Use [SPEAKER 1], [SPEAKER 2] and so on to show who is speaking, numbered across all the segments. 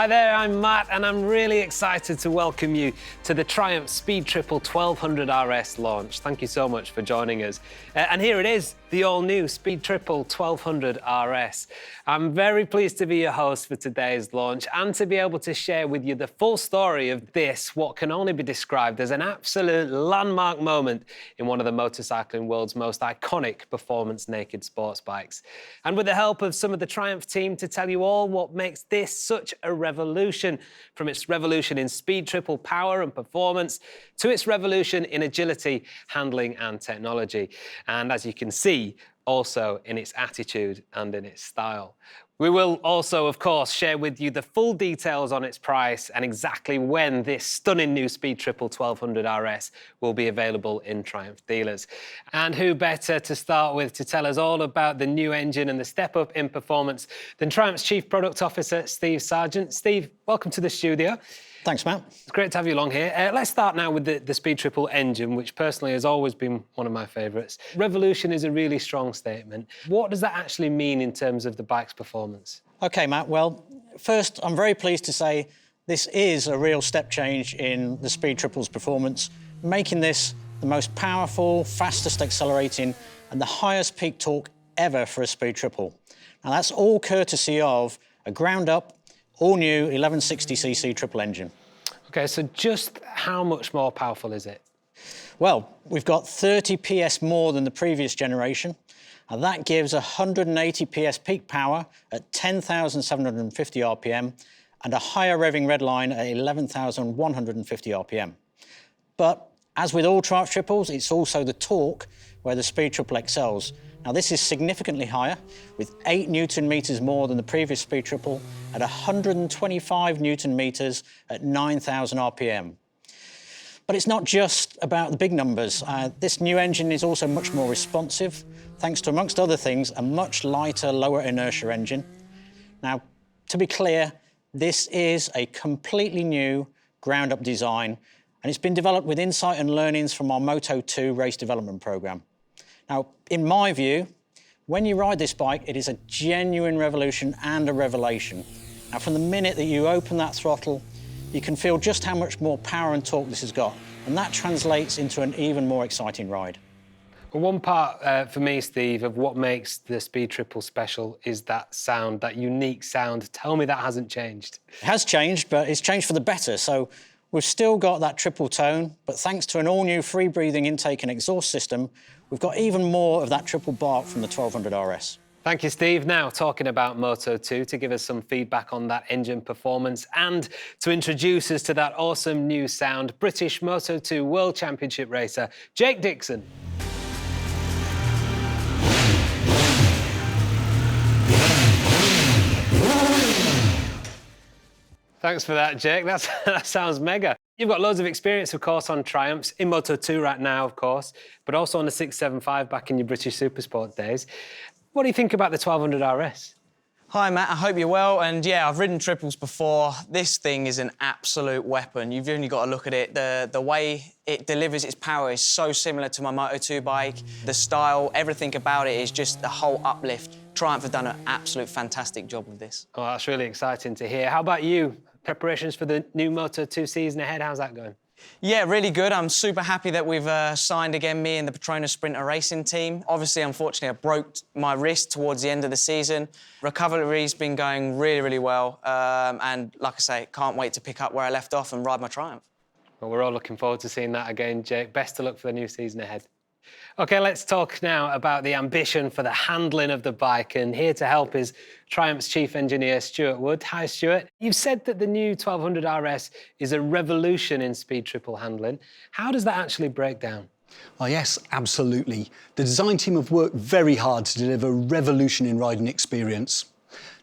[SPEAKER 1] Hi there, I'm Matt, and I'm really excited to welcome you to the Triumph Speed Triple 1200 RS launch. Thank you so much for joining us. And here it is, the all-new Speed Triple 1200 RS. I'm very pleased to be your host for today's launch and to be able to share with you the full story of this, what can only be described as an absolute landmark moment in one of the motorcycling world's most iconic performance naked sports bikes. And with the help of some of the Triumph team to tell you all what makes this such a revolution, from its revolution in speed triple power and performance to its revolution in agility, handling and technology. And as you can see, also in its attitude and in its style. We will also, of course, share with you the full details on its price and exactly when this stunning new Speed Triple 1200 RS will be available in Triumph dealers. And who better to start with to tell us all about the new engine and the step up in performance than Triumph's Chief Product Officer, Steve Sargent. Steve, welcome to the studio.
[SPEAKER 2] Thanks, Matt.
[SPEAKER 1] It's great to have you along here. Let's start now with the Speed Triple engine, which personally has always been one of my favourites. Revolution is a really strong statement. What does that actually mean in terms of the bike's performance?
[SPEAKER 2] OK, Matt, well, first, I'm very pleased to say this is a real step change in the Speed Triple's performance, making this the most powerful, fastest accelerating and the highest peak torque ever for a Speed Triple. Now, that's all courtesy of a ground-up, all-new 1160cc triple engine.
[SPEAKER 1] OK, so just how much more powerful is it?
[SPEAKER 2] Well, we've got 30 PS more than the previous generation, and that gives 180 PS peak power at 10,750 RPM and a higher revving redline at 11,150 RPM. But as with all Triumph triples, it's also the torque where the Speed Triple excels. Now, this is significantly higher, with 8 Newton meters more than the previous Speed Triple at 125 Newton meters at 9,000 RPM. But it's not just about the big numbers. This new engine is also much more responsive, thanks to, amongst other things, a much lighter, lower inertia engine. Now, to be clear, this is a completely new ground-up design, and it's been developed with insight and learnings from our Moto2 race development program. Now, in my view, when you ride this bike, it is a genuine revolution and a revelation. Now, from the minute that you open that throttle, you can feel just how much more power and torque this has got, and that translates into an even more exciting ride.
[SPEAKER 1] Well, one part for me, Steve, of what makes the Speed Triple special is that sound, that unique sound. Tell me that hasn't changed.
[SPEAKER 2] It has changed, but it's changed for the better. So we've still got that triple tone, but thanks to an all-new free-breathing intake and exhaust system, we've got even more of that triple bark from the 1200 RS.
[SPEAKER 1] Thank you, Steve. Now, talking about Moto2, to give us some feedback on that engine performance and to introduce us to that awesome new sound, British Moto2 World Championship racer, Jake Dixon. Thanks for that, Jake. That sounds mega. You've got loads of experience, of course, on Triumphs, in Moto2 right now, of course, but also on the 675 back in your British Supersport days. What do you think about the 1200 RS?
[SPEAKER 3] Hi, Matt. I hope you're well. And yeah, I've ridden triples before. This thing is an absolute weapon. You've only got to look at it. The way it delivers its power is so similar to my Moto2 bike. The style, everything about it is just the whole uplift. Triumph have done an absolute fantastic job with this.
[SPEAKER 1] Oh, that's really exciting to hear. How about you? Preparations for the new Moto2 season ahead, how's that going?
[SPEAKER 3] Yeah, really good. I'm super happy that we've signed again, me and the Petronas Sprinter Racing team. Obviously, unfortunately, I broke my wrist towards the end of the season. Recovery's been going really, really well. And like I say, can't wait to pick up where I left off and ride my Triumph.
[SPEAKER 1] Well, we're all looking forward to seeing that again, Jake. Best of luck for the new season ahead. OK, let's talk now about the ambition for the handling of the bike. And here to help is Triumph's Chief Engineer, Stuart Wood. Hi, Stuart. You've said that the new 1200 RS is a revolution in speed triple handling. How does that actually break down?
[SPEAKER 4] Oh, yes, absolutely. The design team have worked very hard to deliver a revolution in riding experience.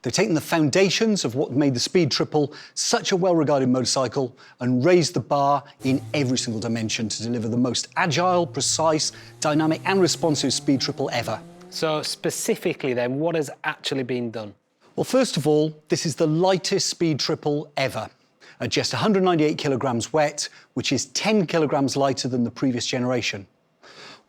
[SPEAKER 4] They've taken the foundations of what made the Speed Triple such a well-regarded motorcycle and raised the bar in every single dimension to deliver the most agile, precise, dynamic and responsive Speed Triple ever.
[SPEAKER 1] So specifically then, what has actually been done?
[SPEAKER 4] Well, first of all, this is the lightest Speed Triple ever, at just 198 kilograms wet, which is 10 kilograms lighter than the previous generation.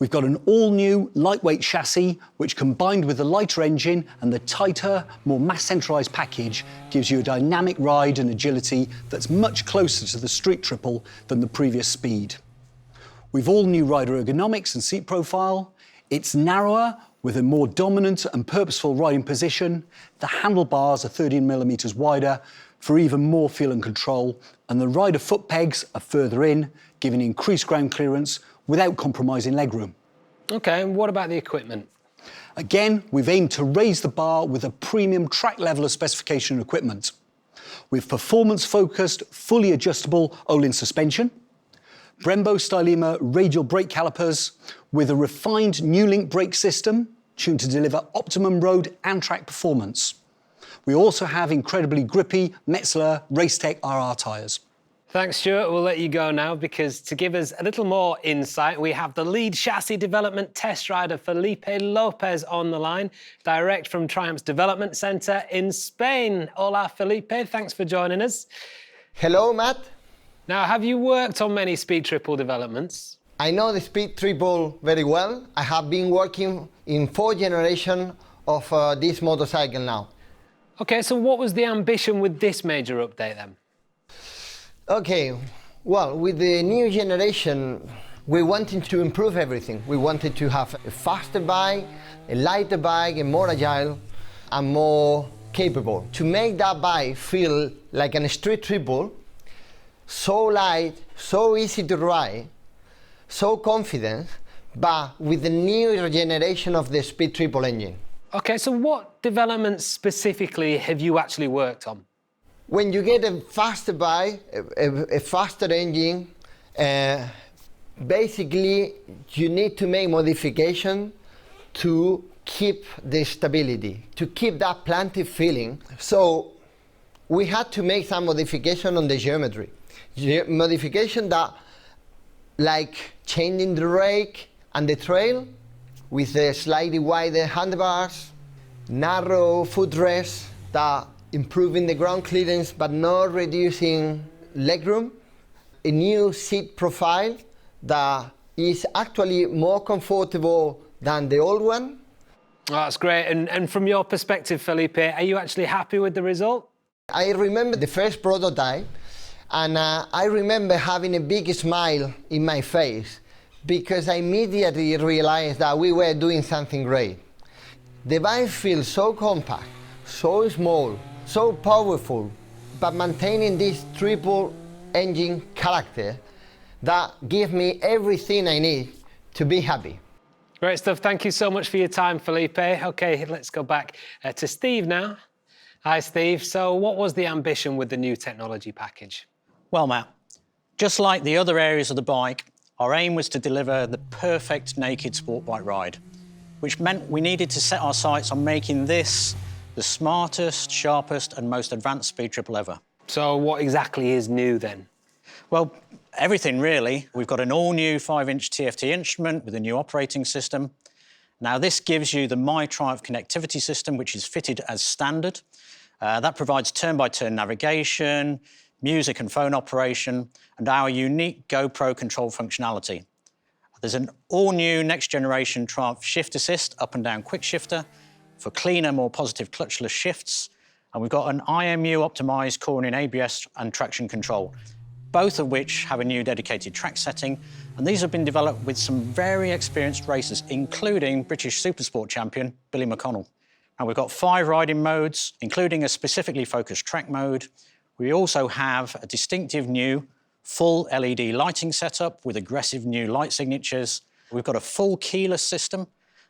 [SPEAKER 4] We've got an all-new lightweight chassis, which combined with the lighter engine and the tighter, more mass-centralised package, gives you a dynamic ride and agility that's much closer to the street triple than the previous Speed. We've all-new rider ergonomics and seat profile. It's narrower, with a more dominant and purposeful riding position. The handlebars are 13mm wider for even more feel and control, and the rider foot pegs are further in, giving increased ground clearance without compromising legroom.
[SPEAKER 1] OK, and what about the equipment?
[SPEAKER 4] Again, we've aimed to raise the bar with a premium track level of specification and equipment. With performance-focused, fully adjustable Olin suspension, Brembo Stylema radial brake calipers with a refined New Link brake system tuned to deliver optimum road and track performance. We also have incredibly grippy Metzeler Racetech RR tyres.
[SPEAKER 1] Thanks, Stuart. We'll let you go now because to give us a little more insight, we have the lead chassis development test rider Felipe Lopez on the line, direct from Triumph's development centre in Spain. Hola, Felipe. Thanks for joining us.
[SPEAKER 5] Hello, Matt.
[SPEAKER 1] Now, have you worked on many Speed Triple developments?
[SPEAKER 5] I know the Speed Triple very well. I have been working in 4th generation of this motorcycle now.
[SPEAKER 1] OK, so what was the ambition with this major update then?
[SPEAKER 5] Okay, well, with the new generation, we wanted to improve everything. We wanted to have a faster bike, a lighter bike, and more agile and more capable. To make that bike feel like a street triple, so light, so easy to ride, so confident, but with the new generation of the Speed Triple engine.
[SPEAKER 1] OK, so what developments specifically have you actually worked on?
[SPEAKER 5] When you get a faster bike, a faster engine, basically you need to make modification to keep the stability, to keep that planted feeling. So we had to make some modification on the geometry. Modification that, like changing the rake and the trail with the slightly wider handlebars, narrow footrest that improving the ground clearance but not reducing legroom, a new seat profile that is actually more comfortable than the old one.
[SPEAKER 1] Oh, that's great. And from your perspective, Felipe, are you actually happy with the result?
[SPEAKER 5] I remember the first prototype, and I remember having a big smile in my face because I immediately realized that we were doing something great. The bike feels so compact, so small, so powerful, but maintaining this triple engine character that gives me everything I need to be happy.
[SPEAKER 1] Great stuff. Thank you so much for your time, Felipe. OK, let's go back to Steve now. Hi, Steve. So what was the ambition with the new technology package?
[SPEAKER 2] Well, Matt, just like the other areas of the bike, our aim was to deliver the perfect naked sport bike ride, which meant we needed to set our sights on making this the smartest, sharpest and most advanced Speed Triple ever.
[SPEAKER 1] So what exactly is new then?
[SPEAKER 2] Well, everything really. We've got an all-new 5-inch TFT instrument with a new operating system. Now this gives you the MyTriumph connectivity system, which is fitted as standard. That provides turn-by-turn navigation, music and phone operation, and our unique GoPro control functionality. There's an all-new next-generation Triumph Shift Assist up and down quick shifter for cleaner, more positive clutchless shifts. And we've got an IMU-optimised cornering ABS and traction control, both of which have a new dedicated track setting. And these have been developed with some very experienced racers, including British Supersport champion Billy McConnell. And we've got 5 riding modes, including a specifically focused track mode. We also have a distinctive new full LED lighting setup with aggressive new light signatures. We've got a full keyless system.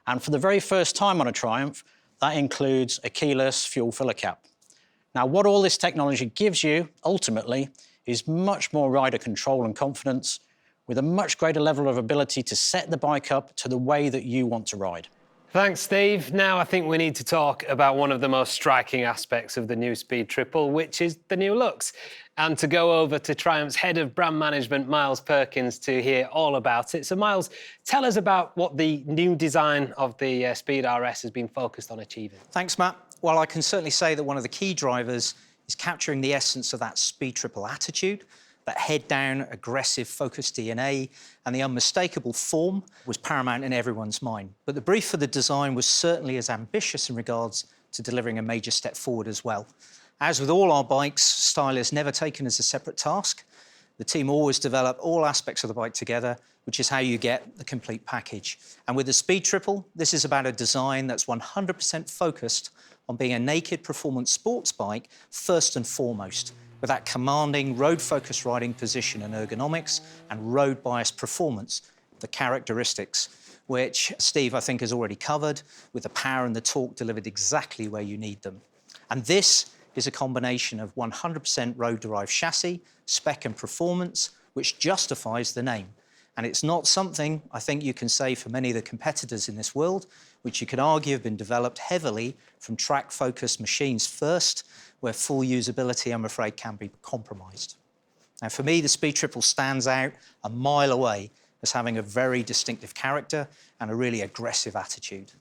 [SPEAKER 2] And for the very first time on a Triumph, that includes a keyless fuel filler cap. Now, what all this technology gives you, ultimately, is much more rider control and confidence with a much greater level of ability to set the bike up to the way that you want to ride.
[SPEAKER 1] Thanks, Steve. Now I think we need to talk about one of the most striking aspects of the new Speed Triple, which is the new looks. And to go over to Triumph's Head of Brand Management, Miles Perkins, to hear all about it. So, Miles, tell us about what the new design of the Speed RS has been focused on achieving.
[SPEAKER 6] Thanks, Matt. Well, I can certainly say that one of the key drivers is capturing the essence of that Speed Triple attitude,
[SPEAKER 2] That head-down, aggressive, focused DNA and the unmistakable form was paramount in everyone's mind. But the brief for the design was certainly as ambitious in regards to delivering a major step forward as well. As with all our bikes, style is never taken as a separate task. The team always develop all aspects of the bike together, which is how you get the complete package. And with the Speed Triple, this is about a design that's 100% focused on being a naked performance sports bike first and foremost, with that commanding road-focused riding position and ergonomics and road-biased performance, the characteristics, which Steve, I think, has already covered, with the power and the torque delivered exactly where you need them. And this is a combination of 100% road-derived chassis, spec and performance, which justifies the name. And it's not something I think you can say for many of the competitors in this world, which you could argue have been developed heavily from track-focused machines first, where full usability, I'm afraid, can be compromised. Now, for me, the Speed Triple stands out a mile away as having a very distinctive character and a really aggressive attitude.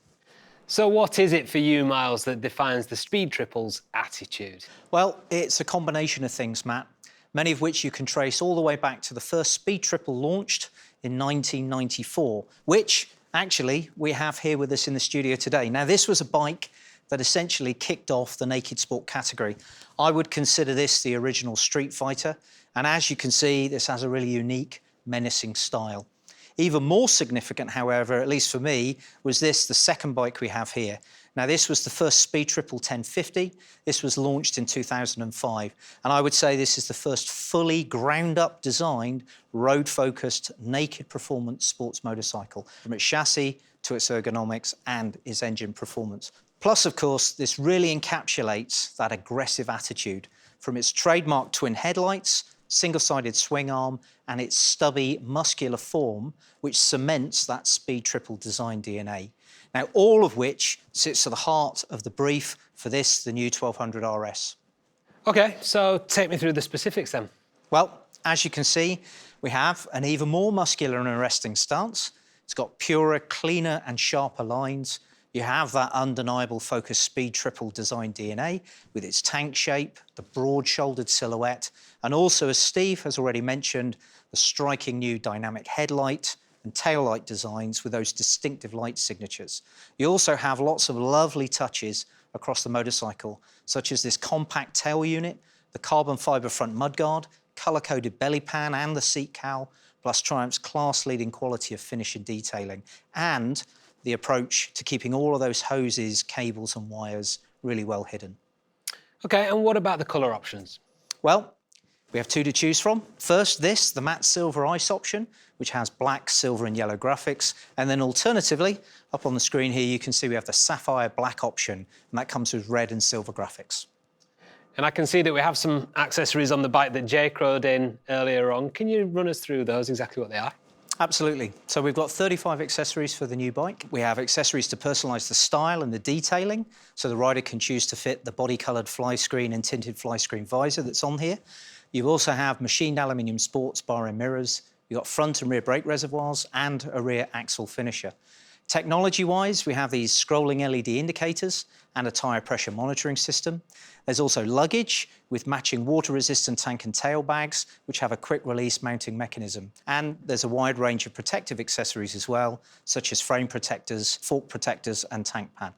[SPEAKER 1] So what is it for you, Miles, that defines the Speed Triple's attitude?
[SPEAKER 2] Well, it's a combination of things, Matt, many of which you can trace all the way back to the first Speed Triple launched in 1994, which actually we have here with us in the studio today. Now, this was a bike that essentially kicked off the naked sport category. I would consider this the original Street Fighter, and as you can see, this has a really unique, menacing style. Even more significant, however, at least for me, was this, the second bike we have here. Now, this was the first Speed Triple 1050. This was launched in 2005. And I would say this is the first fully ground-up designed, road-focused, naked performance sports motorcycle, from its chassis to its ergonomics and its engine performance. Plus, of course, this really encapsulates that aggressive attitude from its trademark twin headlights, single-sided swing arm, and its stubby, muscular form, which cements that Speed Triple design DNA. Now, all of which sits at the heart of the brief for this, the new 1200 RS.
[SPEAKER 1] OK, so take me through the specifics then.
[SPEAKER 2] Well, as you can see, we have an even more muscular and arresting stance. It's got purer, cleaner and sharper lines. You have that undeniable focused Speed Triple design DNA with its tank shape, the broad-shouldered silhouette, and also, as Steve has already mentioned, the striking new dynamic headlight and taillight designs with those distinctive light signatures. You also have lots of lovely touches across the motorcycle, such as this compact tail unit, the carbon fibre front mudguard, colour-coded belly pan and the seat cowl, plus Triumph's class-leading quality of finish and detailing, and the approach to keeping all of those hoses, cables and wires really well hidden.
[SPEAKER 1] OK, and what about the colour options?
[SPEAKER 2] Well, we have two to choose from. First, this, the matte silver ice option, which has black, silver and yellow graphics. And then alternatively, up on the screen here, you can see we have the sapphire black option, and that comes with red and silver graphics.
[SPEAKER 1] And I can see that we have some accessories on the bike that Jake rode in earlier on. Can you run us through those, exactly what they are?
[SPEAKER 2] Absolutely. So we've got 35 accessories for the new bike. We have accessories to personalise the style and the detailing, so the rider can choose to fit the body-coloured fly screen and tinted fly screen visor that's on here. You also have machined aluminium sports bar and mirrors. You've got front and rear brake reservoirs and a rear axle finisher. Technology-wise, we have these scrolling LED indicators and a tyre pressure monitoring system. There's also luggage with matching water-resistant tank and tail bags, which have a quick-release mounting mechanism. And there's a wide range of protective accessories as well, such as frame protectors, fork protectors and tank pad.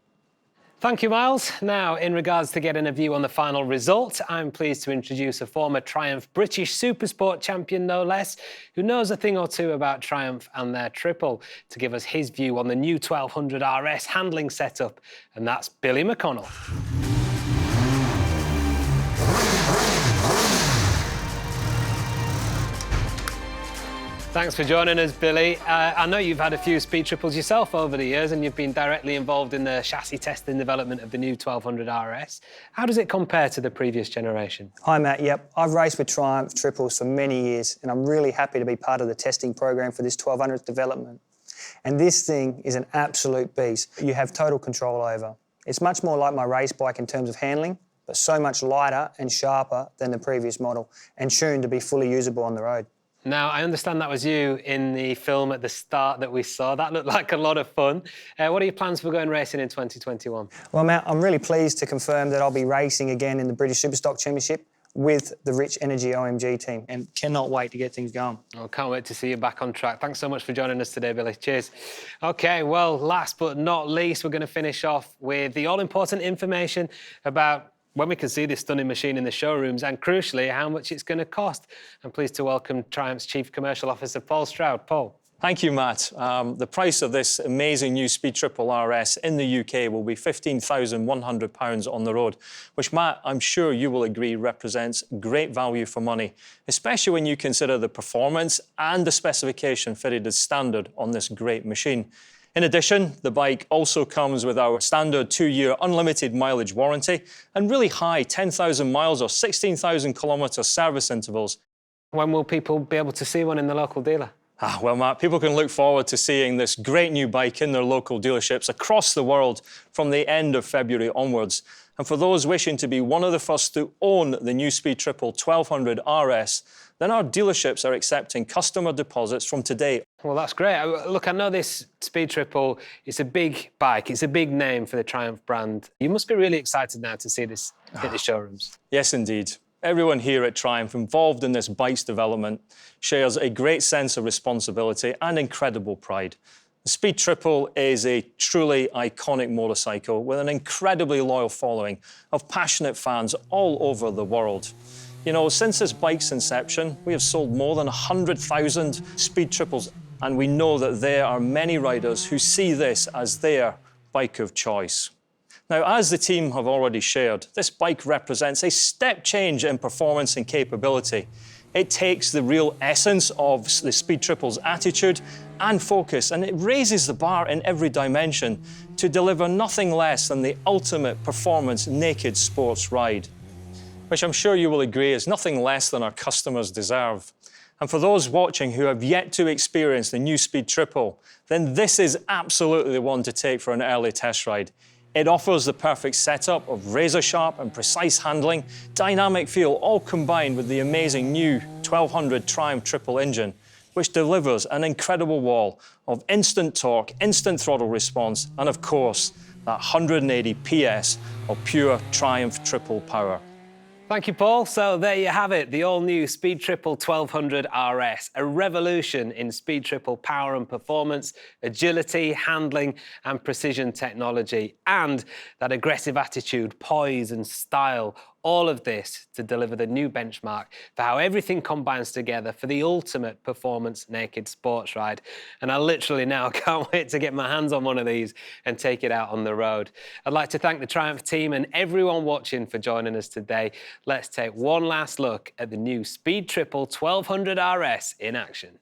[SPEAKER 1] Thank you, Miles. Now, in regards to getting a view on the final result, I'm pleased to introduce a former Triumph British Supersport champion, no less, who knows a thing or two about Triumph and their triple, to give us his view on the new 1200 RS handling setup, and that's Billy McConnell. Thanks for joining us, Billy. I know you've had a few Speed Triples yourself over the years, and you've been directly involved in the chassis testing development of the new 1200 RS. How does it compare to the previous generation?
[SPEAKER 6] Hi, Matt. Yep, I've raced with Triumph Triples for many years, and I'm really happy to be part of the testing program for this 1200 development. And this thing is an absolute beast. You have total control over. It's much more like my race bike in terms of handling, but so much lighter and sharper than the previous model, and tuned to be fully usable on the road.
[SPEAKER 1] Now, I understand that was you in the film at the start that we saw. That looked like a lot of fun. What are your plans for going racing in 2021?
[SPEAKER 6] Well, Matt, I'm really pleased to confirm that I'll be racing again in the British Superstock Championship. with the Rich Energy OMG team, and cannot wait to get things going.
[SPEAKER 1] Oh, can't wait to see you back on track. Thanks so much for joining us today, Billy. Cheers. OK, well, last but not least, we're going to finish off with the all-important information about when we can see this stunning machine in the showrooms and, crucially, how much it's going to cost. I'm pleased to welcome Triumph's Chief Commercial Officer, Paul Stroud. Paul.
[SPEAKER 7] Thank you, Matt. The price of this amazing new Speed Triple RS in the UK will be £15,100 on the road, which, Matt, I'm sure you will agree represents great value for money, especially when you consider the performance and the specification fitted as standard on this great machine. In addition, the bike also comes with our standard 2-year unlimited mileage warranty and really high 10,000 miles or 16,000 kilometre service intervals.
[SPEAKER 1] When will people be able to see one in the local dealer?
[SPEAKER 7] Well, Matt, people can look forward to seeing this great new bike in their local dealerships across the world from the end of February onwards. And for those wishing to be one of the first to own the new Speed Triple 1200 RS, then our dealerships are accepting customer deposits from today.
[SPEAKER 1] Well, that's great. Look, I know this Speed Triple is a big bike. It's a big name for the Triumph brand. You must be really excited now to see this hit the showrooms.
[SPEAKER 7] Yes, indeed. Everyone here at Triumph involved in this bike's development shares a great sense of responsibility and incredible pride. The Speed Triple is a truly iconic motorcycle with an incredibly loyal following of passionate fans all over the world. You know, since this bike's inception, we have sold more than 100,000 Speed Triples, and we know that there are many riders who see this as their bike of choice. Now, as the team have already shared, this bike represents a step change in performance and capability. It takes the real essence of the Speed Triple's attitude and focus, and it raises the bar in every dimension to deliver nothing less than the ultimate performance naked sports ride, which I'm sure you will agree is nothing less than our customers deserve. And for those watching who have yet to experience the new Speed Triple, then this is absolutely the one to take for an early test ride. It offers the perfect setup of razor-sharp and precise handling, dynamic feel, all combined with the amazing new 1200 Triumph Triple engine, which delivers an incredible wall of instant torque, instant throttle response, and of course, that 180 PS of pure Triumph Triple power.
[SPEAKER 1] Thank you, Paul. So there you have it, the all-new Speed Triple 1200 RS, a revolution in Speed Triple power and performance, agility, handling and precision technology, and that aggressive attitude, poise and style. All of this to deliver the new benchmark for how everything combines together for the ultimate performance naked sports ride. And I literally now can't wait to get my hands on one of these and take it out on the road. I'd like to thank the Triumph team and everyone watching for joining us today. Let's take one last look at the new Speed Triple 1200 RS in action.